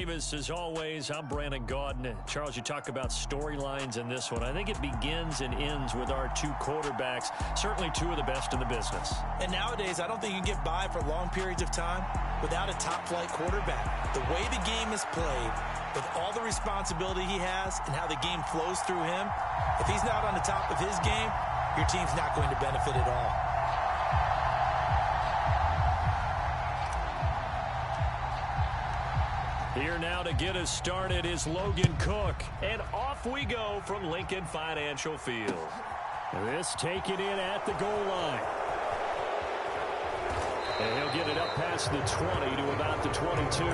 Davis, as always, I'm Brandon Gaudin. Charles, you talk about storylines in this one. I think it begins and ends with our two quarterbacks, certainly two of the best in the business. And nowadays, I don't think you can get by for long periods of time without a top-flight quarterback. The way the game is played, with all the responsibility he has and how the game flows through him, if he's not on the top of his game, your team's not going to benefit at all. Here now to get us started is Logan Cook. And off we go from Lincoln Financial Field. This taken in at the goal line. And he'll get it up past the 20 to about the 22.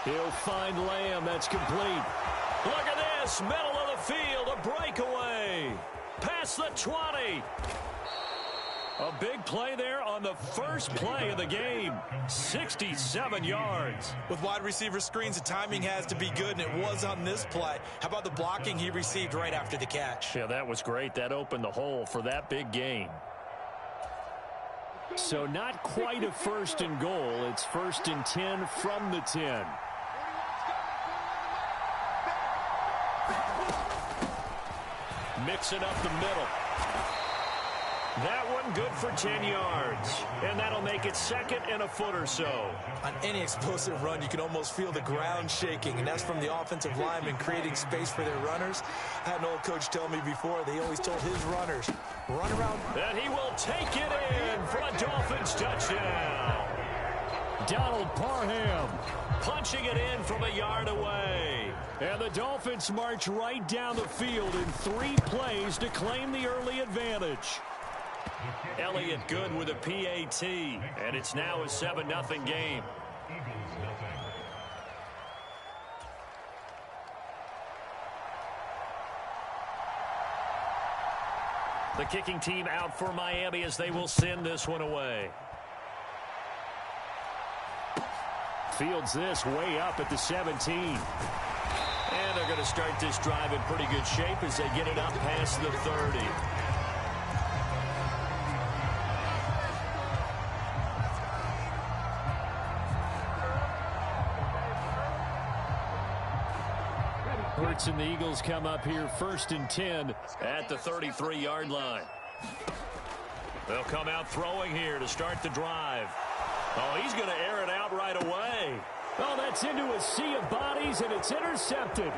He'll find Lamb. That's complete. Look at this, middle of the field, a breakaway. Past the 20. A big play there on the first play of the game. 67 yards. With wide receiver screens, the timing has to be good, and it was on this play. How about the blocking he received right after the catch? Yeah, that was great. That opened the hole for that big gain. So not quite a first and goal. It's 1st and 10 from the 10. Mixing up the middle. That one good for 10 yards. And that'll make it 2nd and a foot or so. On any explosive run, you can almost feel the ground shaking, and that's from the offensive linemen creating space for their runners. I had an old coach tell me before, they always told his runners, run around. And he will take it in for a Dolphins touchdown. Donald Parham punching it in from a yard away. And the Dolphins march right down the field in 3 plays to claim the early advantage. Elliott good with a PAT, and it's now a 7-0 game. The kicking team out for Miami as they will send this one away. Fields this way up at the 17. And they're going to start this drive in pretty good shape as they get it up past the 30. Hurts and the Eagles come up here 1st and 10 at the 33-yard line. They'll come out throwing here to start the drive. Oh, he's going to air it out right away. Oh, that's into a sea of bodies, and it's intercepted.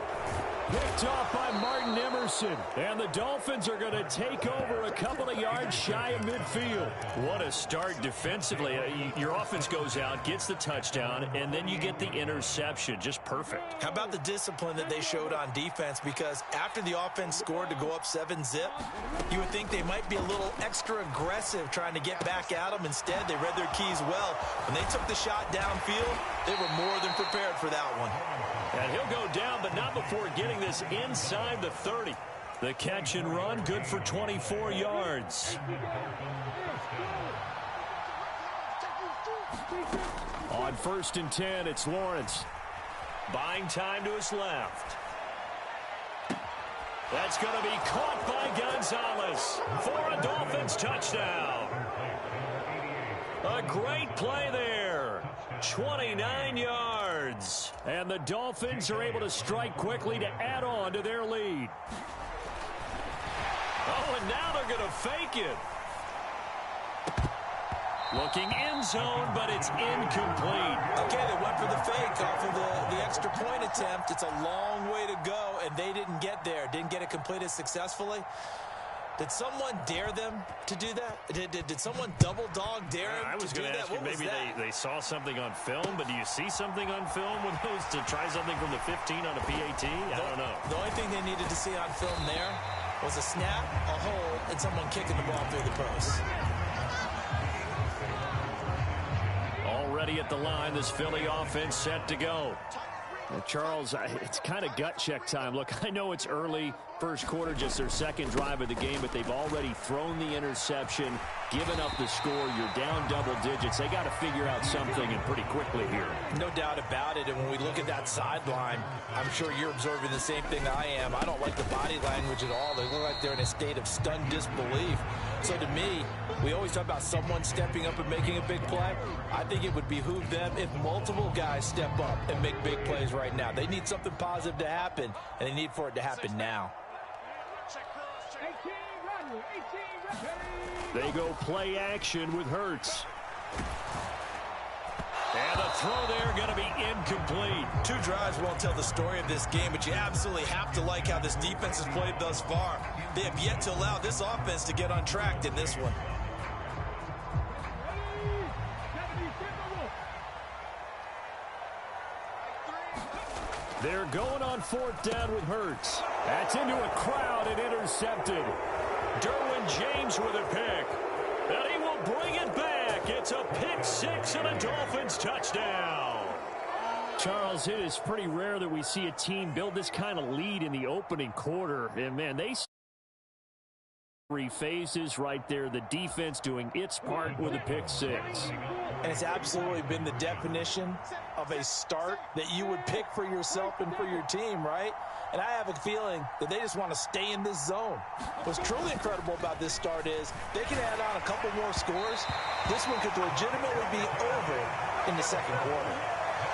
Picked off by Martin Emerson. And the Dolphins are going to take over a couple of yards shy of midfield. What a start defensively. Your offense goes out, gets the touchdown, and then you get the interception. Just perfect. How about the discipline that they showed on defense? Because after the offense scored to go up 7-zip, you would think they might be a little extra aggressive trying to get back at them. Instead, they read their keys well. When they took the shot downfield, they were more than prepared for that one. And he'll go down, but not before getting this inside the 30. The catch and run, good for 24 yards. On 1st and 10, it's Lawrence. Buying time to his left. That's going to be caught by Gonzalez for a Dolphins touchdown. A great play there. 29 yards. And the Dolphins are able to strike quickly to add on to their lead. Oh, and now they're going to fake it. Looking end zone, but it's incomplete. Okay, they went for the fake off of the extra point attempt. It's a long way to go, and they didn't get there. Didn't get it completed successfully. Did someone dare them to do that? Did someone double dog dare them I was to do going to that? ask you, maybe they saw something on film, but do you see something on film with those to try something from the 15 on a PAT? I don't know. The only thing they needed to see on film there was a snap, a hole, and someone kicking the ball through the post. Already at the line, this Philly offense set to go. Well, Charles, it's kind of gut check time. Look, I know it's early, first quarter, just their second drive of the game, but they've already thrown the interception, given up the score. You're down double digits. They got to figure out something, and pretty quickly here. No doubt about it. And when we look at that sideline, I'm sure you're observing the same thing I am. I don't like the body language at all. They look like they're in a state of stunned disbelief. So to me, we always talk about someone stepping up and making a big play. I think it would behoove them if multiple guys step up and make big plays right now. They need something positive to happen, and they need for it to happen now. They go play action with Hurts. And the throw there going to be incomplete. 2 drives won't tell the story of this game, but you absolutely have to like how this defense has played thus far. They have yet to allow this offense to get untracked in this one. They're going on 4th down with Hurts. That's into a crowd and intercepted. Derwin James with a pick. And he will bring it back. It's a pick 6 and a Dolphins touchdown. Charles, it is pretty rare that we see a team build this kind of lead in the opening quarter. And, man, they 3 phases right there. The defense doing its part with a pick 6. And it's absolutely been the definition of a start that you would pick for yourself and for your team, right? And I have a feeling that they just want to stay in this zone. What's truly incredible about this start is they can add on a couple more scores. This one could legitimately be over in the second quarter.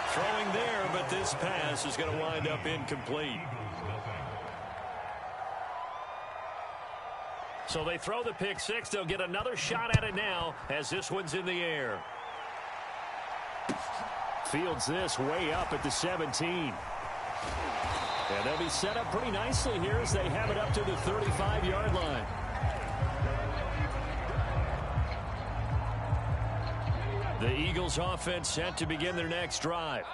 Throwing there, but this pass is going to wind up incomplete. So they throw the pick 6. They'll get another shot at it now as this one's in the air. Fields this way up at the 17. And they'll be set up pretty nicely here as they have it up to the 35-yard line. The Eagles offense set to begin their next drive.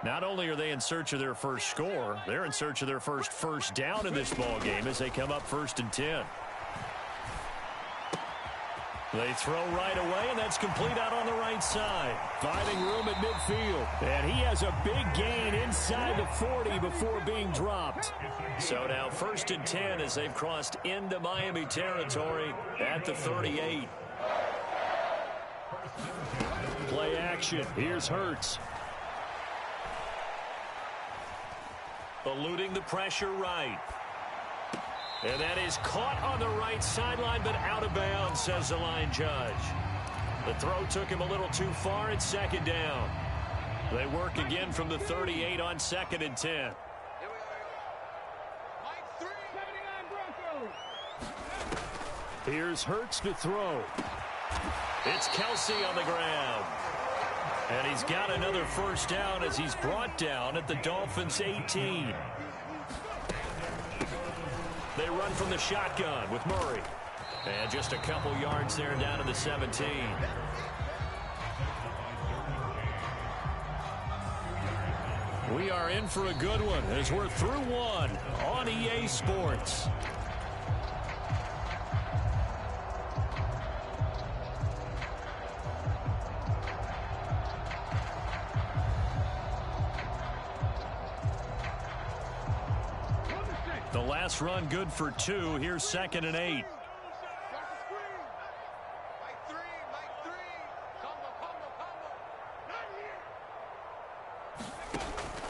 Not only are they in search of their first score, they're in search of their first down in this ball game as they come up 1st and 10. They throw right away, and that's complete out on the right side. Finding room at midfield. And he has a big gain inside the 40 before being dropped. So now 1st and 10 as they've crossed into Miami territory at the 38. Play action. Here's Hurts. Eluding the pressure right. And that is caught on the right sideline, but out of bounds, says the line judge. The throw took him a little too far. It's 2nd down. They work again from the 38 on 2nd and 10. Here's Hurts to throw. It's Kelsey on the ground. And he's got another 1st down as he's brought down at the Dolphins' 18. They run from the shotgun with Murray. And just a couple yards there down to the 17. We are in for a good one as we're through one on EA Sports. The last run good for 2. Here's 2nd and 8.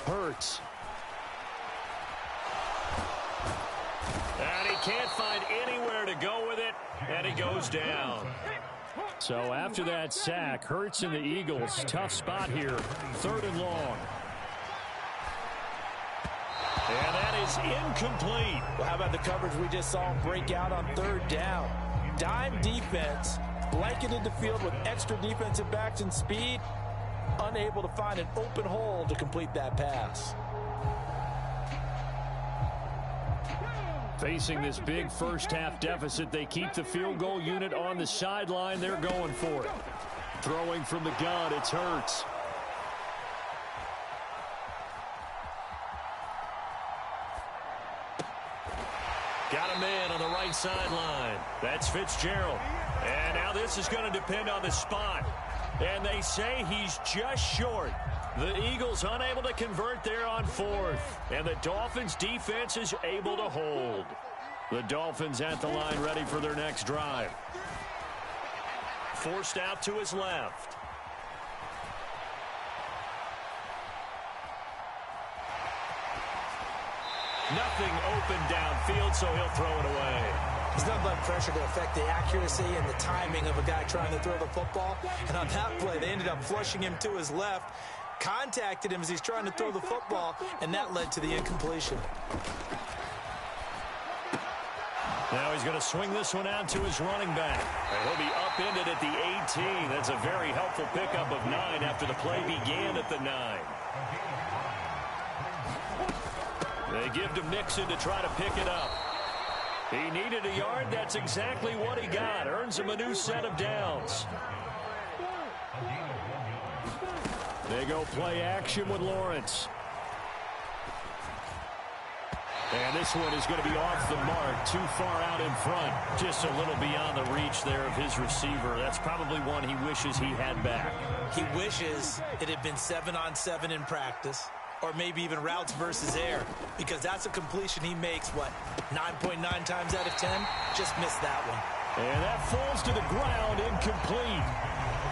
Hurts. And he can't find anywhere to go with it, and he goes down. So after that sack, Hurts and the Eagles, tough spot here, 3rd and long. And that is incomplete. Well, how about the coverage we just saw break out on 3rd down? Dime defense, blanketed the field with extra defensive backs and speed, unable to find an open hole to complete that pass. Facing this big first-half deficit, they keep the field goal unit on the sideline. They're going for it. Throwing from the gun, it's Hurts. Got a man on the right sideline. That's Fitzgerald. And now this is going to depend on the spot. And they say he's just short. The Eagles unable to convert there on fourth. And the Dolphins defense is able to hold. The Dolphins at the line ready for their next drive. Forced out to his left. Nothing open downfield, so he'll throw it away. There's nothing but pressure to affect the accuracy and the timing of a guy trying to throw the football. And on that play, they ended up flushing him to his left, contacted him as he's trying to throw the football, and that led to the incompletion. Now he's going to swing this one out to his running back. And he'll be upended at the 18. That's a very helpful pickup of 9 after the play began at the 9. They give to Mixon to try to pick it up. He needed a yard. That's exactly what he got. Earns him a new set of downs. They go play action with Lawrence. And this one is going to be off the mark, too far out in front. Just a little beyond the reach there of his receiver. That's probably one he wishes he had back. He wishes it had been 7-on-7 in practice, or maybe even routes versus air, because that's a completion he makes, 9.9 times out of 10? Just missed that one. And that falls to the ground, incomplete.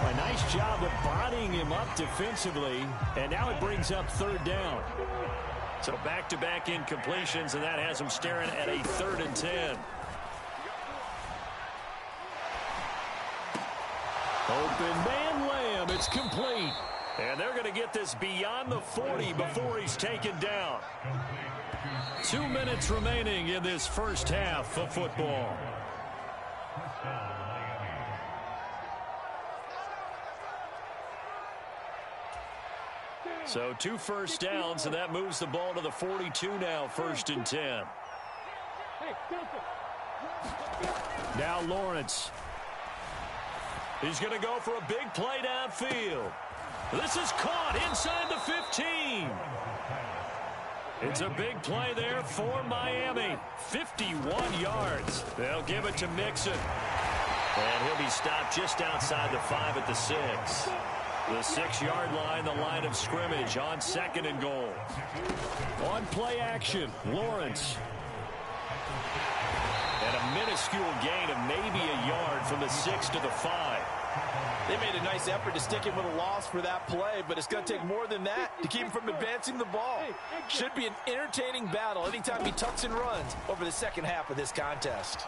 A nice job of bodying him up defensively, and now it brings up third down. So back-to-back incompletions, and that has him staring at a 3rd and 10. Open man Lamb, it's complete. And they're going to get this beyond the 40 before he's taken down. 2 minutes remaining in this first half of football. So 2 first downs, and that moves the ball to the 42 now, 1st and 10. Now Lawrence. He's going to go for a big play downfield. This is caught inside the 15. It's a big play there for Miami. 51 yards. They'll give it to Mixon. And he'll be stopped just outside the 5 at the 6. The 6-yard line, the line of scrimmage on 2nd and goal. On play action, Lawrence. And a minuscule gain of maybe a yard from the 6 to the 5. They made a nice effort to stick him with a loss for that play, but it's going to take more than that to keep him from advancing the ball. Should be an entertaining battle anytime he tucks and runs over the second half of this contest.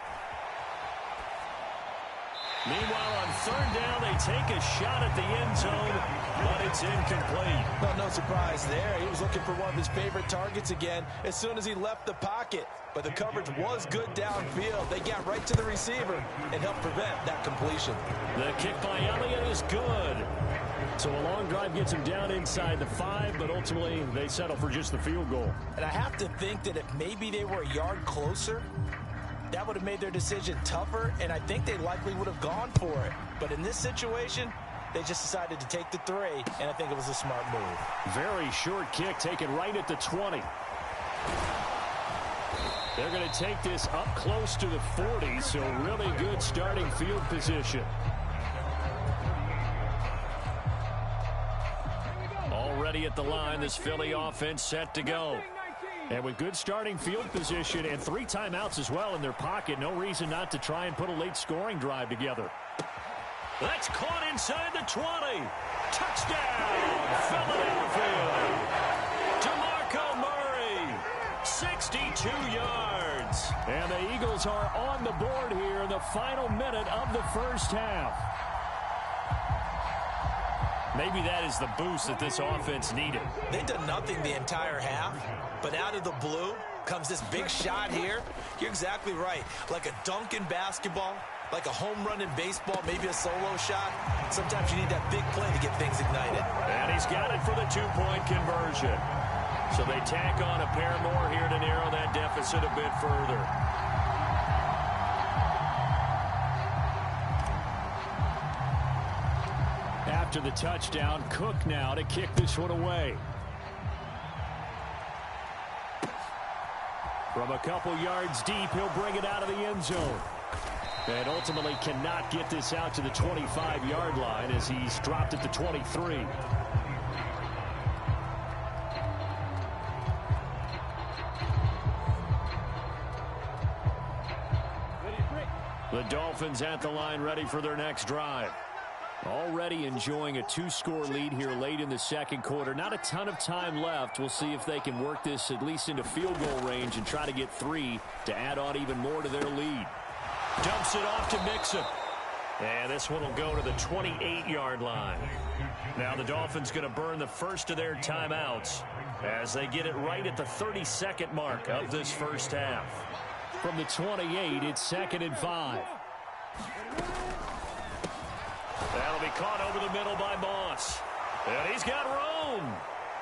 Meanwhile, on 3rd down, they take a shot at the end zone, but it's incomplete. Well, no surprise there. He was looking for one of his favorite targets again as soon as he left the pocket. But the coverage was good downfield. They got right to the receiver and helped prevent that completion. The kick by Elliott is good. So a long drive gets him down inside the 5, but ultimately they settle for just the field goal. And I have to think that if maybe they were a yard closer, that would have made their decision tougher, and I think they likely would have gone for it. But in this situation, they just decided to take the 3, and I think it was a smart move. Very short kick taken right at the 20. They're going to take this up close to the 40, so really good starting field position. Already at the line, this Philly offense set to go. And with good starting field position and 3 timeouts as well in their pocket, no reason not to try and put a late scoring drive together. That's caught inside the 20. Touchdown, Philadelphia. DeMarco Murray, 62 yards. And the Eagles are on the board here in the final minute of the first half. Maybe that is the boost that this offense needed. They've done nothing the entire half, but out of the blue comes this big shot here. You're exactly right. Like a dunk in basketball, like a home run in baseball, maybe a solo shot. Sometimes you need that big play to get things ignited. And he's got it for the 2-point conversion. So they tack on a pair more here to narrow that deficit a bit further. After the touchdown, Cook now to kick this one away. From a couple yards deep, he'll bring it out of the end zone. And ultimately cannot get this out to the 25-yard line as he's dropped at the 23. The Dolphins at the line ready for their next drive. Already enjoying a 2-score lead here late in the second quarter. Not a ton of time left. We'll see if they can work this at least into field goal range and try to get 3 to add on even more to their lead. Dumps it off to Mixon. And this one will go to the 28-yard line. Now the Dolphins going to burn the first of their timeouts as they get it right at the 32nd mark of this first half. From the 28, it's 2nd and 5. That'll be caught over the middle by Moss. And he's got room.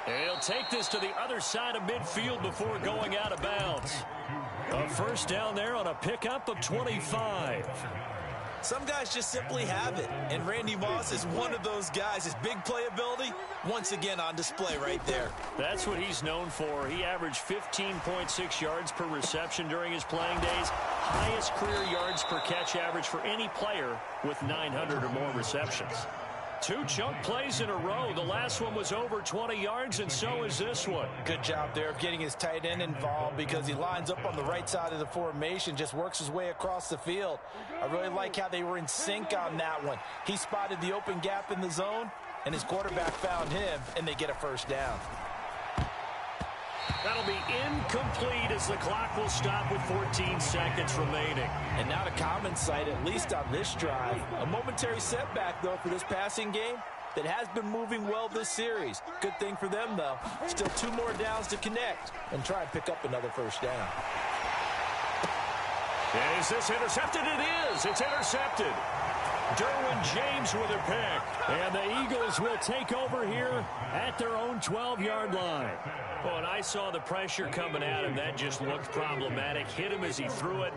And he'll take this to the other side of midfield before going out of bounds. A first down there on a pickup of 25. Some guys just simply have it, and Randy Moss is one of those guys. His big playability, once again on display right there. That's what he's known for. He averaged 15.6 yards per reception during his playing days. Highest career yards per catch average for any player with 900 or more receptions. 2 chunk plays in a row. The last one was over 20 yards, and so is this one. Good job there of getting his tight end involved because he lines up on the right side of the formation, just works his way across the field. I really like how they were in sync on that one. He spotted the open gap in the zone, and his quarterback found him, and they get a first down. That'll be incomplete as the clock will stop with 14 seconds remaining. And not a common sight, at least on this drive. A momentary setback, though, for this passing game that has been moving well this series. Good thing for them, though. Still 2 more downs to connect and try and pick up another first down. Is this intercepted? It is. It's intercepted. Derwin James with a pick. And the Eagles will take over here at their own 12-yard line. Well, and I saw the pressure coming at him. That just looked problematic. Hit him as he threw it,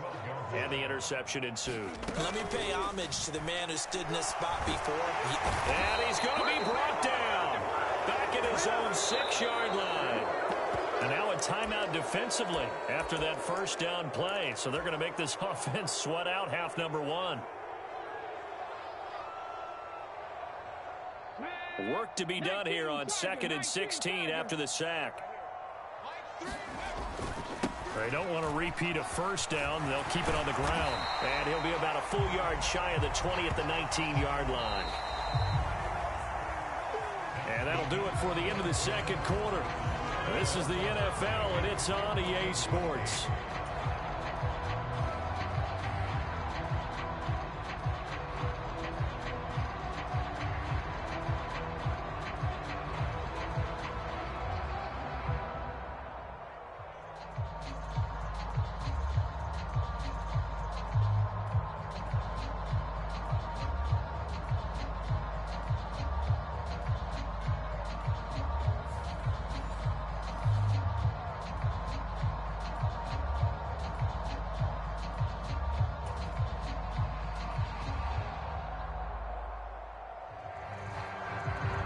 and the interception ensued. Let me pay homage to the man who stood in this spot before. And he's going to be brought down back at his own 6-yard line. And now a timeout defensively after that first down play. So they're going to make this offense sweat out half number 1. Work to be done here on 2nd and 16 after the sack. They don't want to repeat a first down. They'll keep it on the ground. And he'll be about a full yard shy of the 20 at the 19-yard line. And that'll do it for the end of the second quarter. This is the NFL, and it's on EA Sports.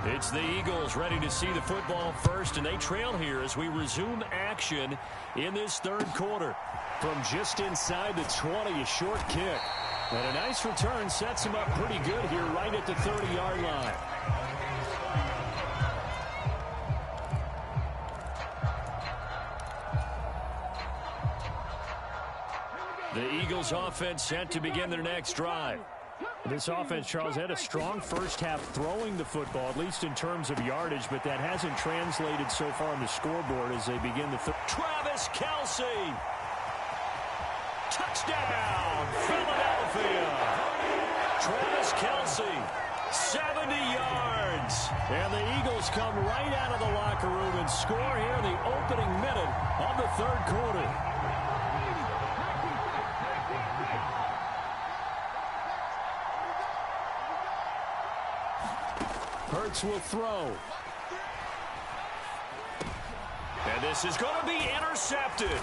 It's the Eagles ready to see the football first, and they trail here as we resume action in this third quarter. From just inside the 20, a short kick. And a nice return sets him up pretty good here right at the 30-yard line. The Eagles offense set to begin their next drive. This offense, Charles, had a strong first half throwing the football, at least in terms of yardage, but that hasn't translated so far on the scoreboard as they begin the Travis Kelce. Touchdown, Philadelphia. Travis Kelce, 70 yards. And the Eagles come right out of the locker room and score here in the opening minute of the third quarter. Hurts will throw. And this is going to be intercepted.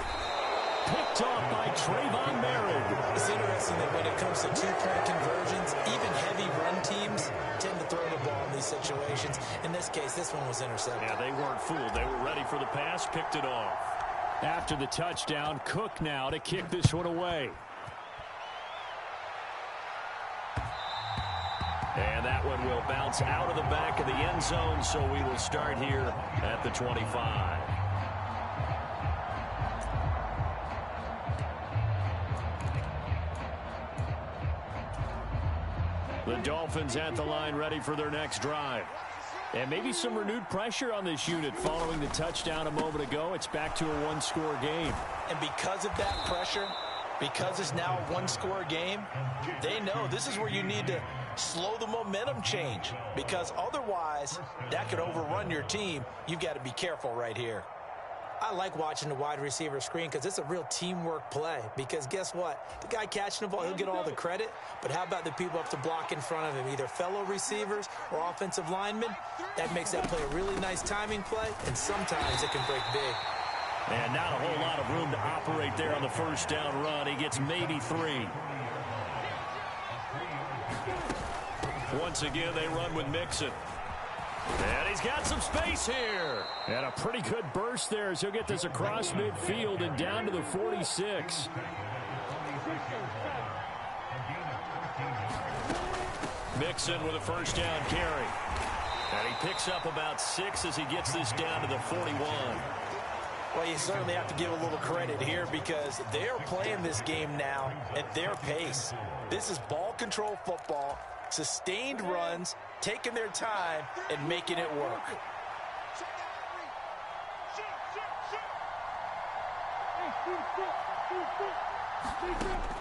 Picked off by Trayvon Merritt. It's interesting that when it comes to two-point conversions, even heavy run teams tend to throw the ball in these situations. In this case, this one was intercepted. Yeah, they weren't fooled. They were ready for the pass, picked it off. After the touchdown, Cook now to kick this one away. And that one will bounce out of the back of the end zone, so we will start here at the 25. The Dolphins at the line ready for their next drive. And maybe some renewed pressure on this unit following the touchdown a moment ago. It's back to a one-score game. And because of that pressure, because it's now a one-score game, they know this is where you need to slow the momentum change, because otherwise that could overrun your team. You've got to be careful right here. I like watching the wide receiver screen because it's a real teamwork play. Because guess what? The guy catching the ball, he'll get all the credit. But how about the people up to block in front of him, either fellow receivers or offensive linemen? That makes that play a really nice timing play, and sometimes it can break big. And not a whole lot of room to operate there on the first down run. He gets maybe 3. Once again, they run with Mixon. And he's got some space here. And a pretty good burst there as he'll get this across midfield and down to the 46. Mixon with a first down carry. And he picks up about 6 as he gets this down to the 41. Well, you certainly have to give a little credit here because they're playing this game now at their pace. This is ball control football, sustained runs, taking their time and making it work.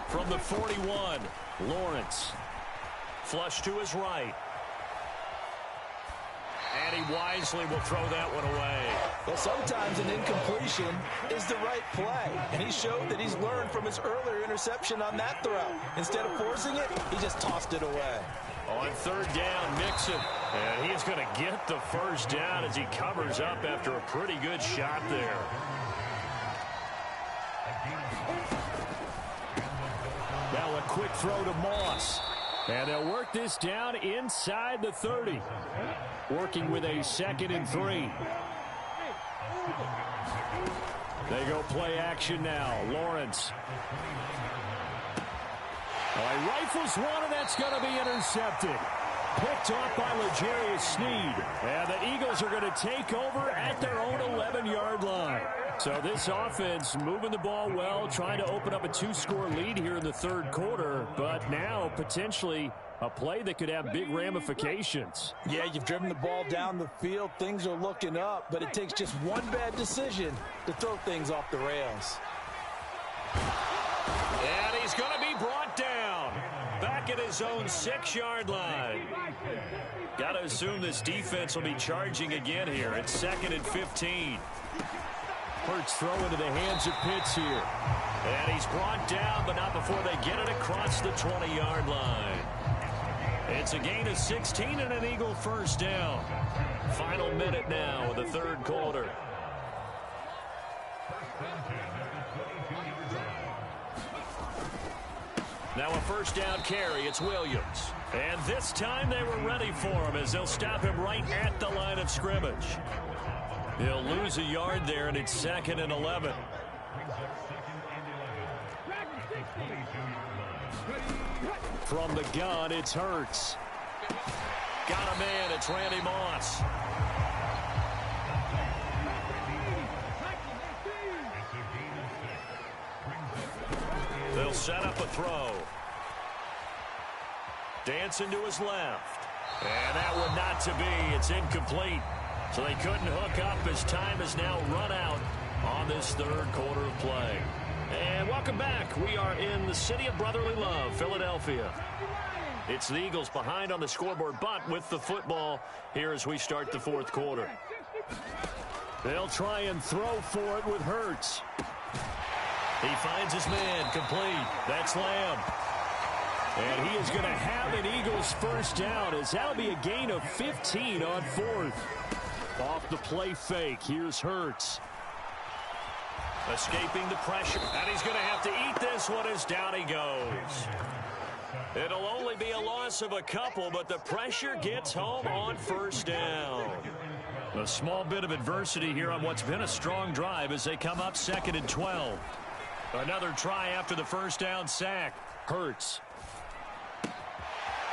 From the 41, Lawrence. Flush to his right. And he wisely will throw that one away. Well, sometimes an incompletion is the right play. And he showed that he's learned from his earlier interception on that throw. Instead of forcing it, he just tossed it away. On third down, Mixon. And he is going to get the first down as he covers up after a pretty good shot there. Now a quick throw to Moss. And they'll work this down inside the 30. Working with a 2nd and 3. They go play action now. Lawrence. He rifles one, and that's going to be intercepted. Picked off by L'Jarius Sneed. And the Eagles are going to take over at their own 11-yard line. So this offense moving the ball well, trying to open up a 2-score lead here in the third quarter. But now potentially a play that could have big ramifications. Yeah, you've driven the ball down the field. Things are looking up, but it takes just one bad decision to throw things off the rails. And he's going to be brought down back at his own 6-yard line. Got to assume this defense will be charging again here. It's 2nd and 15. Hurts throw into the hands of Pitts here. And he's brought down, but not before they get it across the 20-yard line. It's a gain of 16 and an Eagle first down. Final minute now of the third quarter. Now a first down carry. It's Williams. And this time they were ready for him as they'll stop him right at the line of scrimmage. He'll lose a yard there, and it's 2nd and 11. From the gun, it's Hurts. Got a man. It's Randy Moss. They'll set up a throw. Dancing to his left. And that one not to be. It's incomplete. So they couldn't hook up as time has now run out on this third quarter of play. And welcome back. We are in the city of brotherly love, Philadelphia. It's the Eagles behind on the scoreboard, but with the football here as we start the fourth quarter. They'll try and throw for it with Hurts. He finds his man, complete. That's Lamb. And he is going to have an Eagles first down as that'll be a gain of 15 on 4th. Off the play fake, here's Hurts. Escaping the pressure, and he's going to have to eat this one as down he goes. It'll only be a loss of a couple, but the pressure gets home on first down. A small bit of adversity here on what's been a strong drive as they come up 2nd and 12. Another try after the first down sack. Hurts.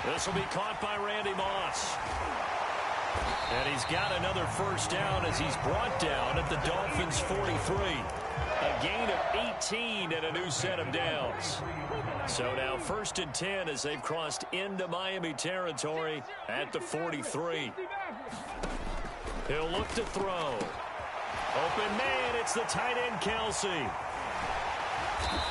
This will be caught by Randy Moss. And he's got another first down as he's brought down at the Dolphins' 43. gain of 18 and a new set of downs. So now 1st and 10 as they've crossed into Miami territory at the 43. He'll look to throw. Open man, it's the tight end, Kelsey.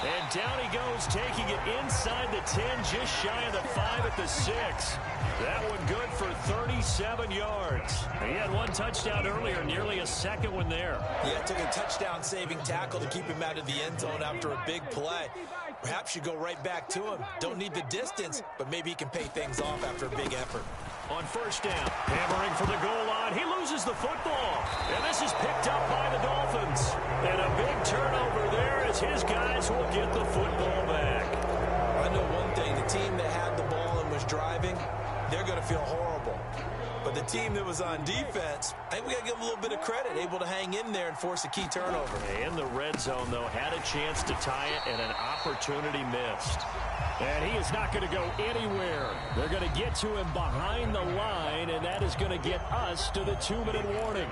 And down he goes, taking it inside the 10, just shy of the 5 at the 6. That one good for 37 yards. He had one touchdown earlier, nearly a second one there. Yeah, took a touchdown-saving tackle to keep him out of the end zone after a big play. Perhaps you go right back to him. Don't need the distance, but maybe he can pay things off after a big effort. On 1st down, hammering for the goal line. He loses the football. And this is picked up by the Dolphins. And a big turnover there as his guys will get the football back. I know one thing. The team that had the ball and was driving, they're going to feel horrible. But the team that was on defense, I think we got to give them a little bit of credit, able to hang in there and force a key turnover. In the red zone, though, had a chance to tie it and an opportunity missed. And he is not going to go anywhere. They're going to get to him behind the line, and that is going to get us to the 2-minute warning.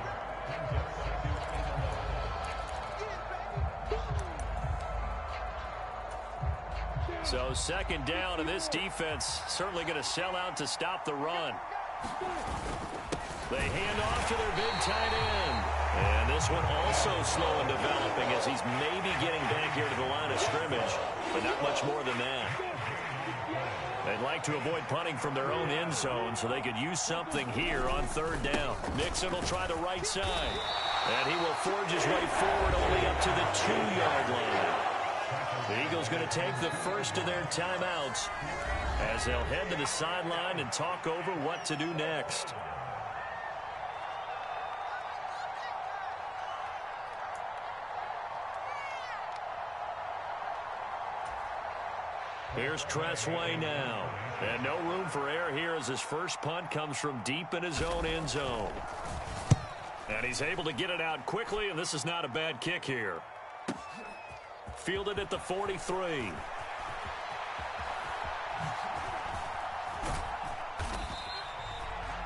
So 2nd down, and this defense certainly going to sell out to stop the run. They hand off to their big tight end. And this one also slow in developing as he's maybe getting back here to the line of scrimmage, but not much more than that. They'd like to avoid punting from their own end zone so they could use something here on 3rd down. Mixon will try the right side. And he will forge his way forward only up to the 2-yard line. The Eagles going to take the first of their timeouts as they'll head to the sideline and talk over what to do next. Here's Tressway now. And no room for error here as his first punt comes from deep in his own end zone. And he's able to get it out quickly, and this is not a bad kick here. Fielded at the 43.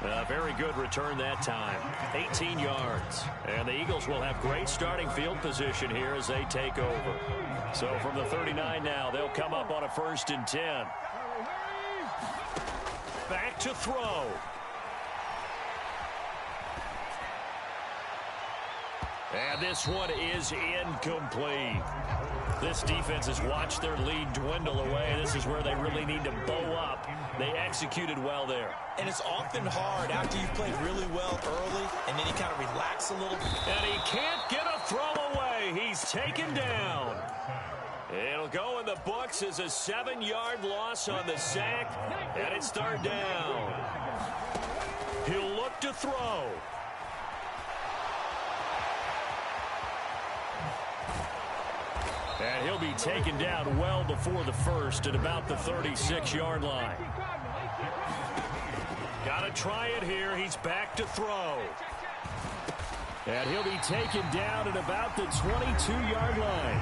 A very good return that time. 18 yards. And the Eagles will have great starting field position here as they take over. So from the 39 now, they'll come up on a 1st and 10. Back to throw. And this one is incomplete. This defense has watched their lead dwindle away. This is where they really need to bow up. They executed well there. And it's often hard after you've played really well early, and then you kind of relax a little. And he can't get a throw away. He's taken down. It'll go in the books as a 7-yard loss on the sack, and it's 3rd down. He'll look to throw. And he'll be taken down well before the first at about the 36-yard line. Got to try it here. He's back to throw. And he'll be taken down at about the 22-yard line.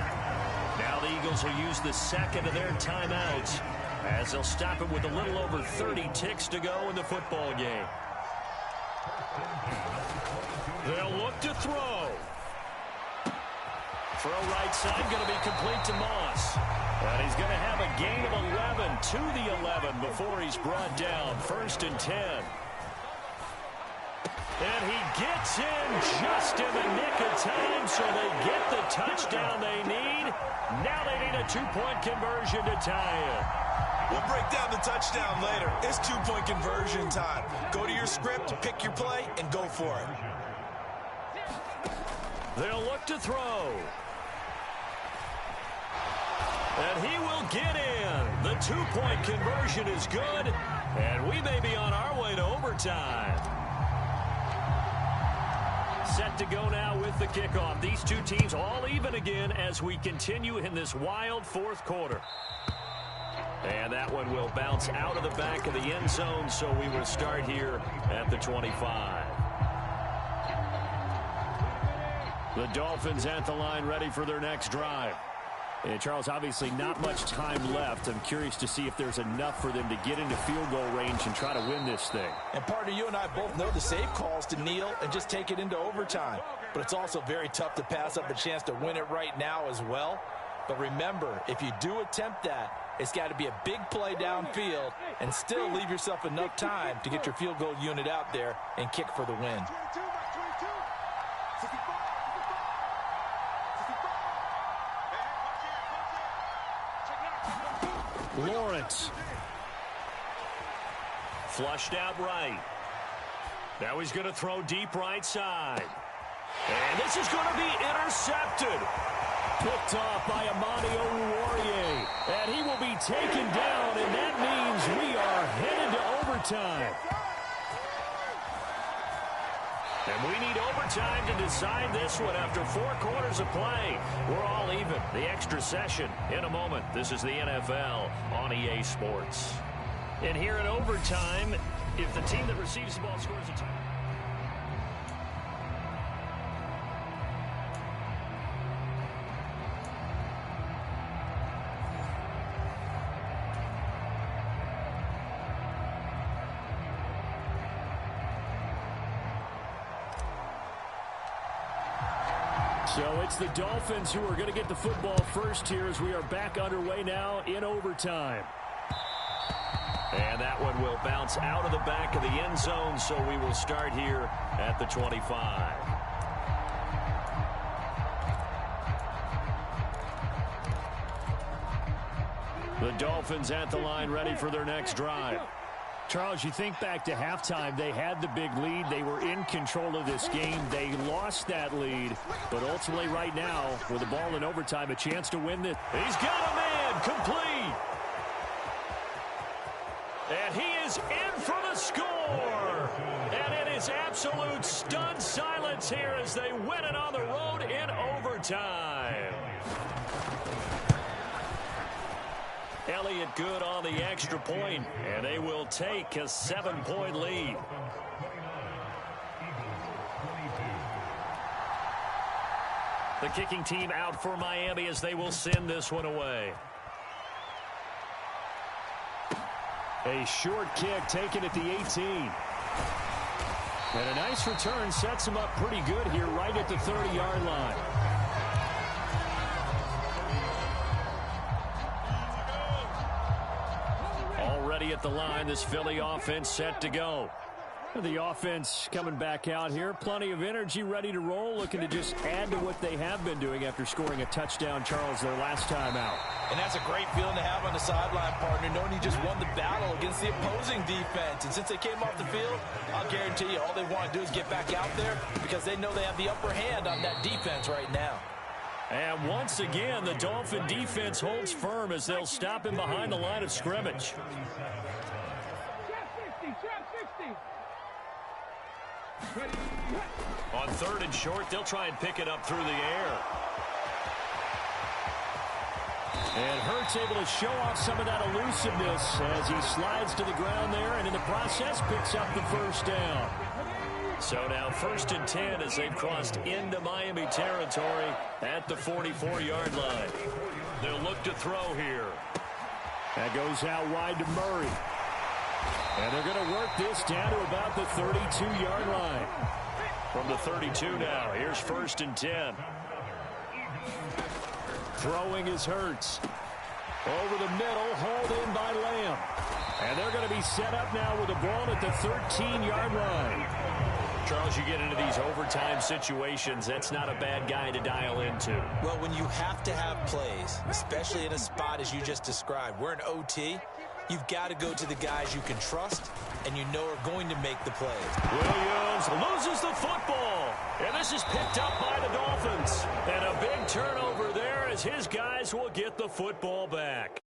Now the Eagles will use the second of their timeouts as they'll stop it with a little over 30 ticks to go in the football game. They'll look to throw. Throw right side going to be complete to Moss. And he's going to have a gain of 11 to the 11 before he's brought down. 1st and 10. And he gets in just in the nick of time, so they get the touchdown they need. Now they need a 2-point conversion to tie it. We'll break down the touchdown later. It's 2-point conversion time. Go to your script, pick your play, and go for it. They'll look to throw. And he will get in. The 2-point conversion is good, and we may be on our way to overtime. Set to go now with the kickoff. These two teams all even again as we continue in this wild 4th quarter. And that one will bounce out of the back of the end zone, so we will start here at the 25. The Dolphins at the line ready for their next drive. And Charles, obviously not much time left. I'm curious to see if there's enough for them to get into field goal range and try to win this thing. And partner, you and I both know the safe calls to kneel and just take it into overtime. But it's also very tough to pass up a chance to win it right now as well. But remember, if you do attempt that, it's got to be a big play downfield and still leave yourself enough time to get your field goal unit out there and kick for the win. Lawrence. Flushed out right. Now he's going to throw deep right side. And this is going to be intercepted. Picked off by Amani Oruwariye. And he will be taken down, and that means we are headed to overtime. And we need overtime to decide this one after 4 quarters of play. We're all even. The extra session in a moment. This is the NFL on EA Sports. And here in overtime, if the team that receives the ball scores a touchdown. So it's the Dolphins who are going to get the football first here as we are back underway now in overtime. And that one will bounce out of the back of the end zone, so we will start here at the 25. The Dolphins at the line ready for their next drive. Charles, you think back to halftime, they had the big lead. They were in control of this game. They lost that lead. But ultimately right now, with the ball in overtime, a chance to win this. He's got a man complete. And he is in for the score. And it is absolute stunned silence here as they win it on the road in overtime. Elliott good on the extra point, and they will take a 7-point lead. The kicking team out for Miami as they will send this one away. A short kick taken at the 18. And a nice return sets him up pretty good here right at the 30-yard line. Already at the line, this Philly offense set to go. The offense coming back out here. Plenty of energy, ready to roll, looking to just add to what they have been doing after scoring a touchdown, Charles, their last time out. And that's a great feeling to have on the sideline, partner, knowing you just won the battle against the opposing defense. And since they came off the field, I'll guarantee you all they want to do is get back out there because they know they have the upper hand on that defense right now. And once again, the Dolphin defense holds firm as they'll stop him behind the line of scrimmage. On 3rd and short, they'll try and pick it up through the air. And Hurts able to show off some of that elusiveness as he slides to the ground there and in the process picks up the first down. So now 1st and 10 as they've crossed into Miami territory at the 44-yard line. They'll look to throw here. That goes out wide to Murray. And they're going to work this down to about the 32-yard line. From the 32 now, here's 1st and 10. Throwing is Hurts. Over the middle, hauled in by Lamb. And they're going to be set up now with the ball at the 13-yard line. Charles, you get into these overtime situations, that's not a bad guy to dial into. Well, when you have to have plays, especially in a spot as you just described, we're in OT, you've got to go to the guys you can trust and you know are going to make the plays. Williams loses the football, and this is picked up by the Dolphins. And a big turnover there as his guys will get the football back.